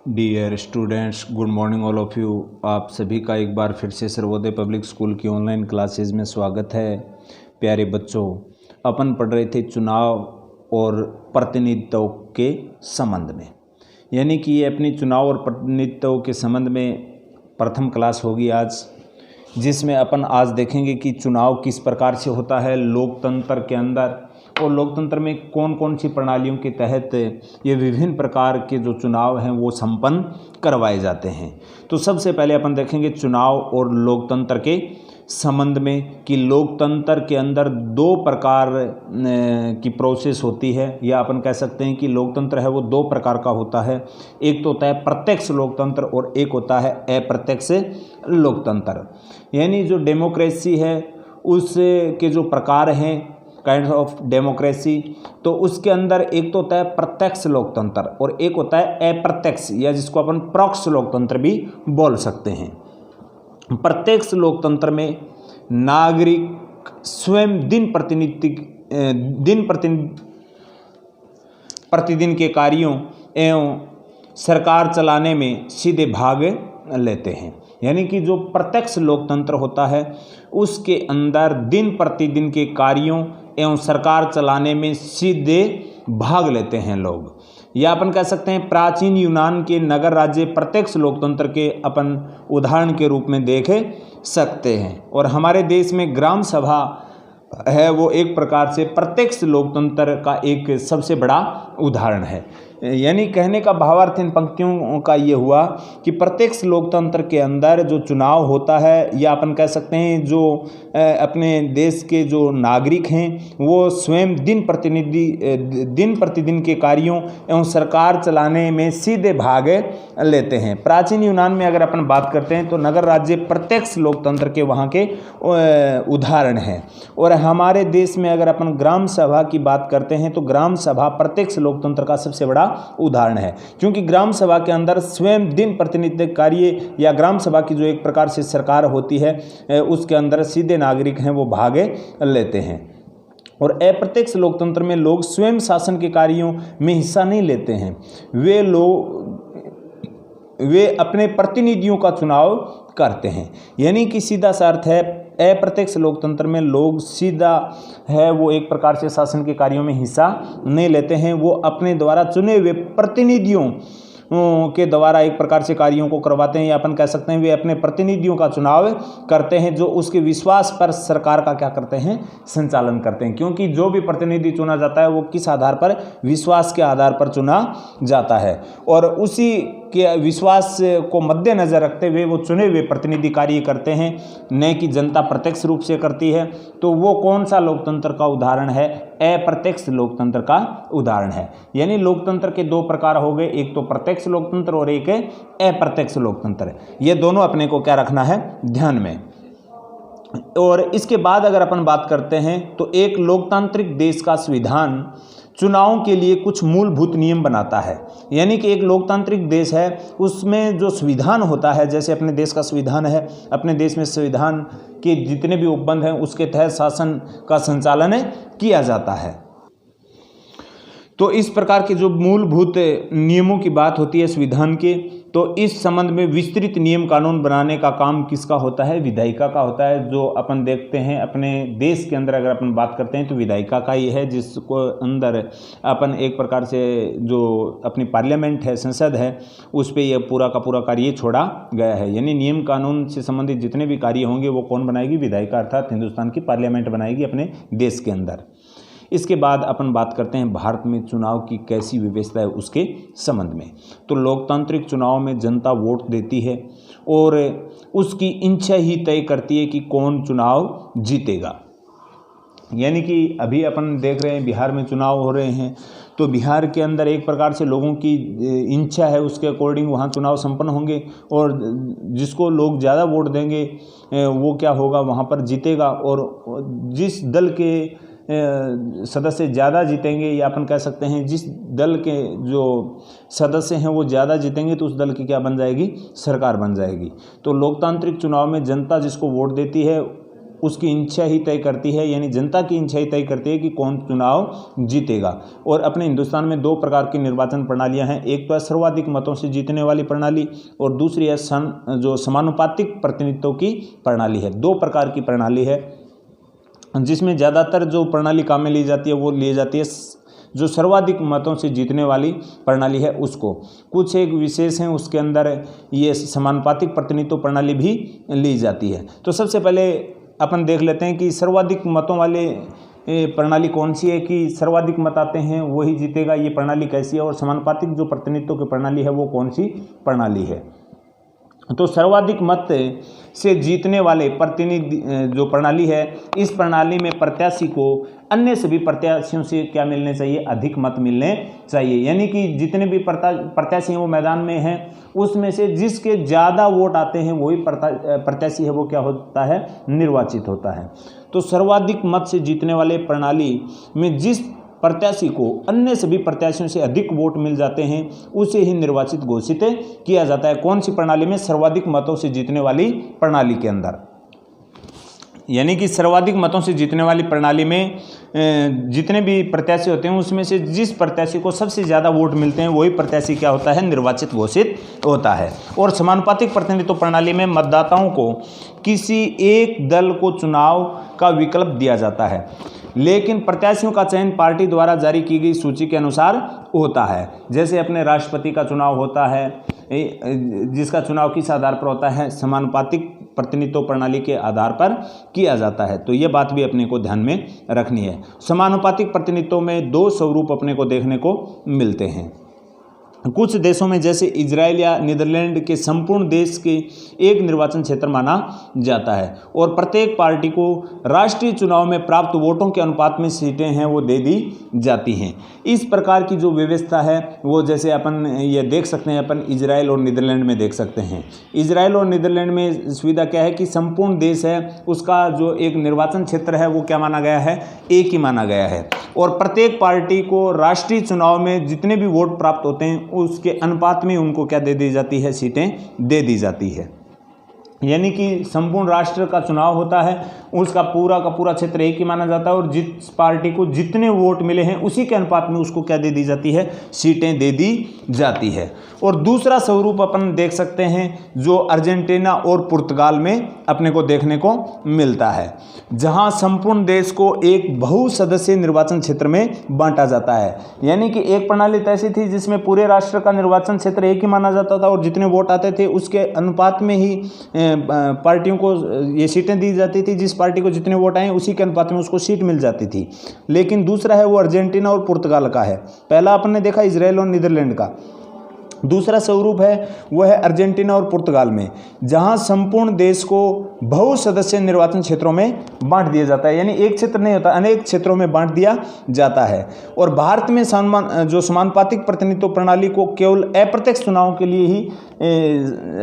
Dear students, good morning all of you. आप सभी का एक बार फिर से सर्वोदय पब्लिक स्कूल की ऑनलाइन क्लासेस में स्वागत है। प्यारे बच्चों, अपन पढ़ रहे थे चुनाव और प्रतिनिधित्व के संबंध में, यानी कि ये अपनी चुनाव और प्रतिनिधित्व के संबंध में प्रथम क्लास होगी आज, जिसमें अपन आज देखेंगे कि चुनाव किस प्रकार से होता है लोकतंत्र के अंदर, और लोकतंत्र में कौन कौन सी प्रणालियों के तहत ये विभिन्न प्रकार के जो चुनाव हैं वो संपन्न करवाए जाते हैं। तो सबसे पहले अपन देखेंगे चुनाव और लोकतंत्र के संबंध में कि लोकतंत्र के अंदर दो प्रकार की प्रोसेस होती है, या अपन कह सकते हैं कि लोकतंत्र है वो दो प्रकार का होता है। एक तो होता है प्रत्यक्ष लोकतंत्र और एक होता है अप्रत्यक्ष लोकतंत्र। यानी जो डेमोक्रेसी है उसके जो प्रकार हैं, काइंड ऑफ डेमोक्रेसी, तो उसके अंदर एक तो होता है प्रत्यक्ष लोकतंत्र और एक होता है अप्रत्यक्ष, या जिसको अपन परोक्ष लोकतंत्र भी बोल सकते हैं। प्रत्यक्ष लोकतंत्र में नागरिक स्वयं प्रतिदिन के कार्यों एवं सरकार चलाने में सीधे भाग लेते हैं। यानी कि जो प्रत्यक्ष लोकतंत्र होता है उसके अंदर दिन प्रतिदिन के कार्यों एवं सरकार चलाने में सीधे भाग लेते हैं लोग, या अपन कह सकते हैं प्राचीन यूनान के नगर राज्य प्रत्यक्ष लोकतंत्र के अपन उदाहरण के रूप में देख सकते हैं। और हमारे देश में ग्राम सभा है वो एक प्रकार से प्रत्यक्ष लोकतंत्र का एक सबसे बड़ा उदाहरण है। यानी कहने का भावार्थ इन पंक्तियों का ये हुआ कि प्रत्यक्ष लोकतंत्र के अंदर जो चुनाव होता है, या अपन कह सकते हैं जो अपने देश के जो नागरिक हैं वो स्वयं दिन प्रतिदिन के कार्यों एवं सरकार चलाने में सीधे भाग लेते हैं। प्राचीन यूनान में अगर अपन बात करते हैं तो नगर राज्य प्रत्यक्ष लोकतंत्र के वहाँ के उदाहरण हैं, और हमारे देश में अगर अपन ग्राम सभा की बात करते हैं तो ग्राम सभा प्रत्यक्ष लोकतंत्र का सबसे बड़ा उदाहरण है, क्योंकि ग्राम सभा के अंदर स्वयं दिन प्रतिनिधित्व कार्य, या ग्राम सभा की जो एक प्रकार से सरकार होती है उसके अंदर सीधे नागरिक हैं वो भाग लेते हैं। और अप्रत्यक्ष लोकतंत्र में लोग स्वयं शासन के कार्यों में हिस्सा नहीं लेते हैं, वे अपने प्रतिनिधियों का चुनाव करते हैं। यानी कि सीधा सा अर्थ है अप्रत्यक्ष लोकतंत्र में लोग सीधा है वो एक प्रकार से शासन के कार्यों में हिस्सा नहीं लेते हैं, वो अपने द्वारा चुने हुए प्रतिनिधियों के द्वारा एक प्रकार से कार्यों को करवाते हैं, या अपन कह सकते हैं वे अपने प्रतिनिधियों का चुनाव करते हैं जो उसके विश्वास पर सरकार का क्या करते हैं, संचालन करते हैं। क्योंकि जो भी प्रतिनिधि चुना जाता है वो किस आधार पर, विश्वास के आधार पर चुना जाता है, और उसी के विश्वास को मद्देनजर रखते हुए वो चुने हुए प्रतिनिधि कार्य करते हैं, न कि जनता प्रत्यक्ष रूप से करती है। तो वो कौन सा लोकतंत्र का उदाहरण है, अप्रत्यक्ष लोकतंत्र का उदाहरण है। यानी लोकतंत्र के दो प्रकार हो गए, एक तो प्रत्यक्ष लोकतंत्र और एक अप्रत्यक्ष लोकतंत्र। ये दोनों अपने को क्या रखना है, ध्यान में। और इसके बाद अगर अपन बात करते हैं तो एक लोकतांत्रिक देश का संविधान चुनावों के लिए कुछ मूलभूत नियम बनाता है। यानी कि एक लोकतांत्रिक देश है उसमें जो संविधान होता है, जैसे अपने देश का संविधान है, अपने देश में संविधान के जितने भी उपबंध हैं उसके तहत शासन का संचालन किया जाता है। तो इस प्रकार के जो मूलभूत नियमों की बात होती है संविधान के, तो इस संबंध में विस्तृत नियम कानून बनाने का काम किसका होता है, विधायिका का होता है। जो अपन देखते हैं अपने देश के अंदर अगर अपन बात करते हैं तो विधायिका का ही है, जिसको अंदर अपन एक प्रकार से जो अपनी पार्लियामेंट है, संसद है, उस पर यह पूरा का पूरा कार्य छोड़ा गया है। यानी नियम कानून से संबंधित जितने भी कार्य होंगे वो कौन बनाएगी, विधायिका, अर्थात हिंदुस्तान की पार्लियामेंट बनाएगी अपने देश के अंदर। इसके बाद अपन बात करते हैं भारत में चुनाव की कैसी व्यवस्था है उसके संबंध में। तो लोकतांत्रिक चुनाव में जनता वोट देती है और उसकी इच्छा ही तय करती है कि कौन चुनाव जीतेगा। यानी कि अभी अपन देख रहे हैं बिहार में चुनाव हो रहे हैं, तो बिहार के अंदर एक प्रकार से लोगों की इच्छा है उसके अकॉर्डिंग वहाँ चुनाव संपन्न होंगे, और जिसको लोग ज़्यादा वोट देंगे वो क्या होगा, वहाँ पर जीतेगा। और जिस दल के सदस्य ज़्यादा जीतेंगे, या अपन कह सकते हैं जिस दल के जो सदस्य हैं वो ज़्यादा जीतेंगे, तो उस दल की क्या बन जाएगी, सरकार बन जाएगी। तो लोकतांत्रिक चुनाव में जनता जिसको वोट देती है उसकी इच्छा ही तय करती है, यानी जनता की इच्छा ही तय करती है कि कौन चुनाव जीतेगा। और अपने हिंदुस्तान में दो प्रकार की निर्वाचन प्रणालियां हैं, एक तो है सर्वाधिक मतों से जीतने वाली प्रणाली और दूसरी है जो समानुपातिक प्रतिनिधित्व की प्रणाली है। दो प्रकार की प्रणाली है, जिसमें ज़्यादातर जो प्रणाली काम में ली जाती है वो ली जाती है जो सर्वाधिक मतों से जीतने वाली प्रणाली है उसको। कुछ एक विशेष हैं, उसके अंदर ये समानुपातिक प्रतिनिधित्व प्रणाली भी ली जाती है। तो सबसे पहले अपन देख लेते हैं कि सर्वाधिक मतों वाले प्रणाली कौन सी है, कि सर्वाधिक मत आते हैं वही जीतेगा, ये प्रणाली कैसी है, और समानुपातिक जो प्रतिनिधित्व की प्रणाली है वो कौन सी प्रणाली है। तो सर्वाधिक मत से जीतने वाले प्रतिनिधि जो प्रणाली है, इस प्रणाली में प्रत्याशी को अन्य सभी प्रत्याशियों से क्या मिलने चाहिए, अधिक मत मिलने चाहिए। यानी कि जितने भी प्रत्याशी हैं वो मैदान में हैं, उसमें से जिसके ज़्यादा वोट आते हैं वही प्रत्याशी है वो क्या होता है, निर्वाचित होता है। तो सर्वाधिक मत से जीतने वाले प्रणाली में जिस प्रत्याशी को अन्य सभी प्रत्याशियों से अधिक वोट मिल जाते हैं उसे ही निर्वाचित घोषित किया जाता है। कौन सी प्रणाली में, सर्वाधिक मतों से जीतने वाली प्रणाली के अंदर। यानी कि सर्वाधिक मतों से जीतने वाली प्रणाली में जितने भी प्रत्याशी होते हैं उसमें से जिस प्रत्याशी को सबसे ज़्यादा वोट मिलते हैं वही प्रत्याशी क्या होता है, निर्वाचित घोषित होता है। और समानुपातिक प्रतिनिधित्व प्रणाली में मतदाताओं को किसी एक दल को चुनाव का विकल्प दिया जाता है, लेकिन प्रत्याशियों का चयन पार्टी द्वारा जारी की गई सूची के अनुसार होता है। जैसे अपने राष्ट्रपति का चुनाव होता है, जिसका चुनाव किस आधार पर होता है, समानुपातिक प्रतिनिधित्व प्रणाली के आधार पर किया जाता है। तो ये बात भी अपने को ध्यान में रखनी है। समानुपातिक प्रतिनिधित्व में दो स्वरूप अपने को देखने को मिलते हैं। कुछ देशों में जैसे इजराइल या नीदरलैंड के संपूर्ण देश के एक निर्वाचन क्षेत्र माना जाता है और प्रत्येक पार्टी को राष्ट्रीय चुनाव में प्राप्त वोटों के अनुपात में सीटें हैं वो दे दी जाती हैं। इस प्रकार की जो व्यवस्था है वो जैसे अपन ये देख सकते हैं, अपन इजराइल और नीदरलैंड में देख सकते हैं। इजराइल और नीदरलैंड में सुविधा क्या है कि संपूर्ण देश है उसका जो एक निर्वाचन क्षेत्र है वो क्या माना गया है, एक ही माना गया है और प्रत्येक पार्टी को राष्ट्रीय चुनाव में जितने भी वोट प्राप्त होते हैं उसके अनुपात में उनको क्या दे दी जाती है, सीटें दे दी जाती है। यानी कि संपूर्ण राष्ट्र का चुनाव होता है, उसका पूरा का पूरा क्षेत्र एक ही माना जाता है और जिस पार्टी को जितने वोट मिले हैं उसी के अनुपात में उसको क्या दे दी जाती है, सीटें दे दी जाती है। और दूसरा स्वरूप अपन देख सकते हैं जो अर्जेंटीना और पुर्तगाल में अपने को देखने को मिलता है, जहां संपूर्ण देश को एक बहुसदस्यीय निर्वाचन क्षेत्र में बांटा जाता है। यानी कि एक प्रणाली तो ऐसी थी जिसमें पूरे राष्ट्र का निर्वाचन क्षेत्र एक ही माना जाता था और जितने वोट आते थे उसके अनुपात में ही पार्टियों को ये सीटें दी जाती थी, जिस पार्टी को जितने वोट आए उसी के अनुपात में उसको सीट मिल जाती थी। लेकिन दूसरा है वो अर्जेंटीना और पुर्तगाल का है। पहला अपन ने देखा इजराइल और नीदरलैंड का, दूसरा स्वरूप है वह है अर्जेंटीना और पुर्तगाल में, जहां संपूर्ण देश को बहुसदस्यीय निर्वाचन क्षेत्रों में बांट दिया जाता है। यानी एक क्षेत्र नहीं होता, अनेक क्षेत्रों में बांट दिया जाता है। और भारत में समानुपातिक प्रतिनिधित्व प्रणाली को केवल अप्रत्यक्ष चुनाव के लिए ही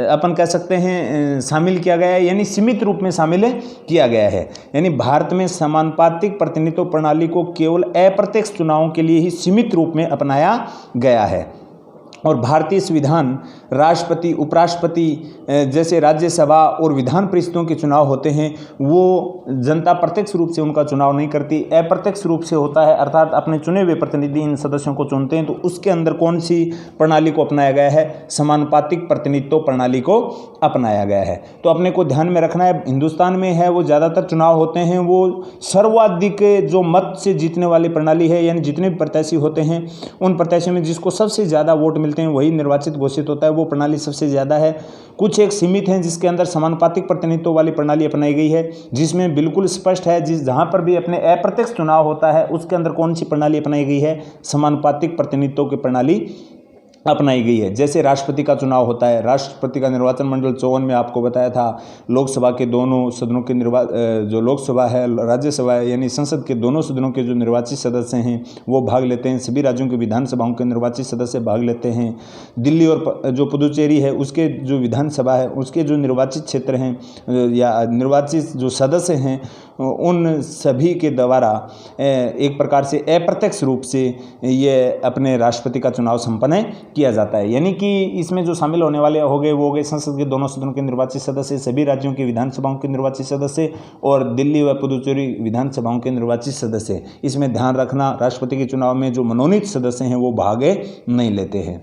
अपन कह सकते हैं शामिल किया गया है, यानी सीमित रूप में शामिल किया गया है। यानी भारत में समानुपातिक प्रतिनिधित्व प्रणाली को केवल अप्रत्यक्ष चुनावों के लिए ही सीमित रूप में अपनाया गया है। और भारतीय संविधान राष्ट्रपति, उपराष्ट्रपति जैसे राज्यसभा और विधान परिषदों के चुनाव होते हैं वो जनता प्रत्यक्ष रूप से उनका चुनाव नहीं करती, अप्रत्यक्ष रूप से होता है, अर्थात अपने चुने हुए प्रतिनिधि इन सदस्यों को चुनते हैं। तो उसके अंदर कौन सी प्रणाली को अपनाया गया है, समानुपातिक प्रतिनिधित्व प्रणाली को अपनाया गया है। तो अपने को ध्यान में रखना है, हिंदुस्तान में है वो ज़्यादातर चुनाव होते हैं वो सर्वाधिक जो मत से जीतने वाली प्रणाली है, यानी जितने भी प्रत्याशी होते हैं उन प्रत्याशियों में जिसको सबसे ज़्यादा वोट मिलते हैं वही निर्वाचित घोषित होता है, वो प्रणाली सबसे ज़्यादा है। कुछ एक सीमित हैं जिसके अंदर समानुपातिक प्रतिनिधित्व वाली प्रणाली अपनाई गई है, जिसमें बिल्कुल स्पष्ट है जहाँ पर भी अपने अप्रत्यक्ष चुनाव होता है उसके अंदर कौन सी प्रणाली अपनाई गई है, समानुपातिक प्रतिनिधित्व की प्रणाली अपनाई गई है। जैसे राष्ट्रपति का चुनाव होता है, राष्ट्रपति का निर्वाचन मंडल 54 में आपको बताया था, लोकसभा के दोनों सदनों के जो लोकसभा है, राज्यसभा है, यानी संसद के दोनों सदनों के जो निर्वाचित सदस्य हैं वो भाग लेते हैं, सभी राज्यों के विधानसभाओं के निर्वाचित सदस्य भाग लेते हैं। दिल्ली और जो पुदुचेरी है उसके जो विधानसभा है उसके जो निर्वाचित क्षेत्र हैं या निर्वाचित जो सदस्य हैं उन सभी के द्वारा एक प्रकार से अप्रत्यक्ष रूप से ये अपने राष्ट्रपति का चुनाव संपन्न किया जाता है। यानी कि इसमें जो शामिल होने वाले हो गए संसद के दोनों सदनों के निर्वाचित सदस्य, सभी राज्यों की विधानसभाओं के निर्वाचित सदस्य और दिल्ली व पुदुचेरी विधानसभाओं के निर्वाचित सदस्य। इसमें ध्यान रखना, राष्ट्रपति के चुनाव में जो मनोनीत सदस्य हैं वो भाग नहीं लेते हैं।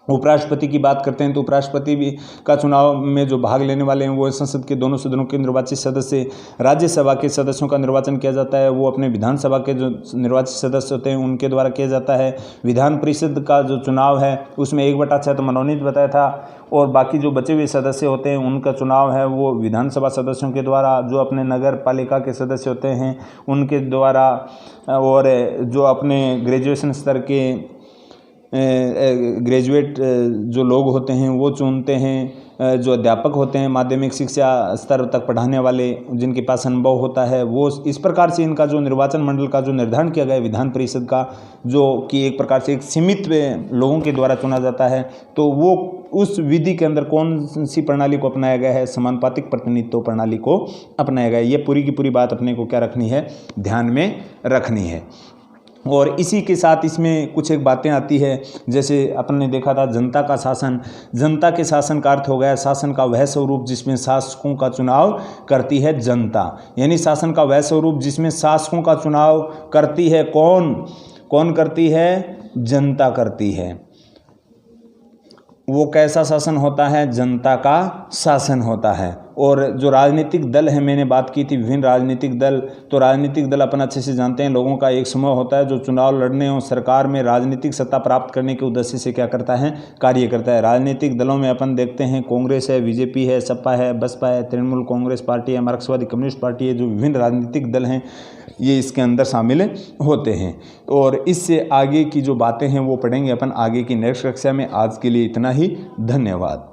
उपराष्ट्रपति की बात करते हैं तो उपराष्ट्रपति भी का चुनाव में जो भाग लेने वाले हैं वो संसद के दोनों सदनों के निर्वाचित सदस्य। राज्यसभा के सदस्यों का निर्वाचन किया जाता है, वो अपने विधानसभा के जो निर्वाचित सदस्य होते हैं उनके द्वारा किया जाता है। विधान परिषद का जो चुनाव है उसमें 1/6 तो मनोनीत बताया था और बाकी जो बचे हुए सदस्य होते हैं उनका चुनाव है वो विधानसभा सदस्यों के द्वारा, जो अपने नगर पालिका के सदस्य होते हैं उनके द्वारा, और जो अपने ग्रेजुएशन स्तर के ग्रेजुएट जो लोग होते हैं वो चुनते हैं। जो अध्यापक होते हैं माध्यमिक शिक्षा स्तर तक पढ़ाने वाले, जिनके पास अनुभव होता है, वो इस प्रकार से इनका जो निर्वाचन मंडल का जो निर्धारण किया गया है विधान परिषद का, जो कि एक प्रकार से एक सीमित लोगों के द्वारा चुना जाता है, तो वो उस विधि के अंदर कौन सी प्रणाली को अपनाया गया है, समानुपातिक प्रतिनिधित्व प्रणाली को अपनाया गया है। ये पूरी की पूरी बात अपने को क्या रखनी है, ध्यान में रखनी है। और इसी के साथ इसमें कुछ एक बातें आती है, जैसे अपन ने देखा था जनता का शासन। जनता के शासन का अर्थ हो गया शासन का वह स्वरूप जिसमें शासकों का चुनाव करती है जनता। यानी शासन का वह स्वरूप जिसमें शासकों का चुनाव करती है कौन करती है, जनता करती है। वो कैसा शासन होता है, जनता का शासन होता है। और जो राजनीतिक दल है, मैंने बात की थी विभिन्न राजनीतिक दल, तो राजनीतिक दल अपन अच्छे से जानते हैं, लोगों का एक समूह होता है जो चुनाव लड़ने और सरकार में राजनीतिक सत्ता प्राप्त करने के उद्देश्य से क्या करता है, कार्य करता है। राजनीतिक दलों में अपन देखते हैं कांग्रेस है, बीजेपी है, सपा है, बसपा है, तृणमूल कांग्रेस पार्टी है, मार्क्सवादी कम्युनिस्ट पार्टी है, जो विभिन्न राजनीतिक दल हैं ये इसके अंदर शामिल होते हैं। और इससे आगे की जो बातें हैं वो पढ़ेंगे अपन आगे की नेक्स्ट कक्षा में। आज के लिए इतना ही, धन्यवाद।